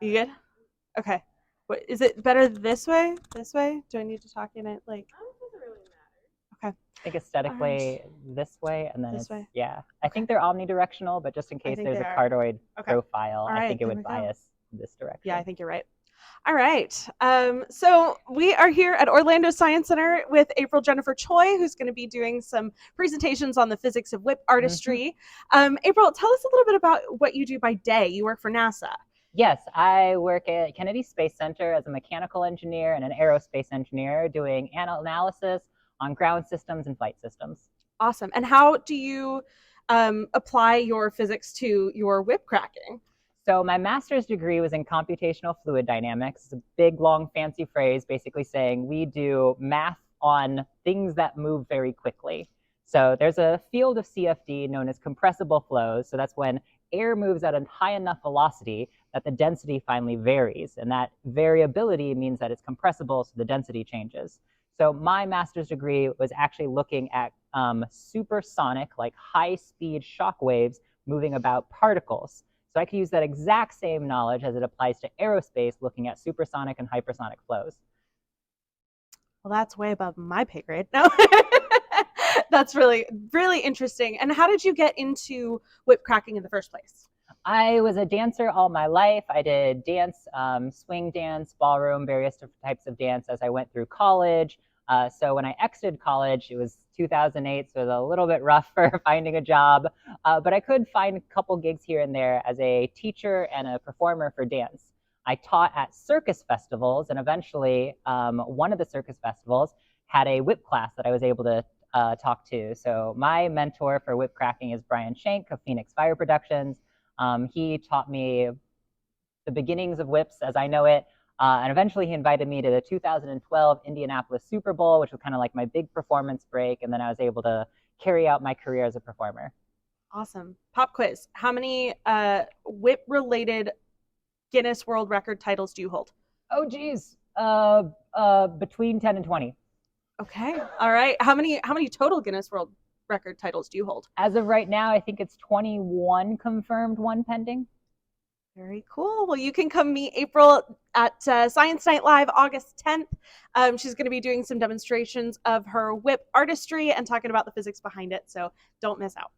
You good? Okay. What is it better this way? This way? Do I need to talk in it like? Okay. I think All right. aesthetically this way, and then This it's, way. yeah. I Okay. think they're omnidirectional, but just in I case think there's they a are. cardioid Okay. profile, All I right. think it There would we go. bias this Yeah, I direction. think you're right. All right. So we are here at Orlando Science Center with April Jennifer Choi, who's going to be doing some presentations on the physics of whip Mm-hmm. artistry. April, tell us a little bit about what you do by day. You work for NASA. Yes, I work at Kennedy Space Center as a mechanical engineer and an aerospace engineer doing analysis on ground systems and flight systems. Awesome. And how do you apply your physics to your whip cracking? So my master's degree was in computational fluid dynamics. It's a big, long, fancy phrase basically saying we do math on things that move very quickly. So there's a field of CFD known as compressible flows. So that's when air moves at a high enough velocity that the density finally varies. And that variability means that it's compressible, so the density changes. So my master's degree was actually looking at supersonic, like high speed shock waves moving about particles. So I could use that exact same knowledge as it applies to aerospace, looking at supersonic and hypersonic flows. Well, that's way above my pay grade. No. That's really, really interesting. And how did you get into whip cracking in the first place? I was a dancer all my life. I did dance, swing dance, ballroom, various different types of dance as I went through college. So when I exited college, it was 2008, so it was a little bit rough for finding a job. But I could find a couple gigs here and there as a teacher and a performer for dance. I taught at circus festivals, and eventually, one of the circus festivals had a whip class that I was able to talk to. So my mentor for whip cracking is Brian Shank of Phoenix Fire Productions. He taught me the beginnings of whips as I know it. And eventually he invited me to the 2012 Indianapolis Super Bowl, which was kind of like my big performance break. And then I was able to carry out my career as a performer. Awesome. Pop quiz. How many whip related Guinness World Record titles do you hold? Oh, geez. Between 10 and 20. Okay. All right. How many total Guinness World Record titles do you hold? As of right now, I think it's 21 confirmed, one pending. Very cool. Well, you can come meet April at Science Night Live August 10th. She's going to be doing some demonstrations of her whip artistry and talking about the physics behind it. So don't miss out.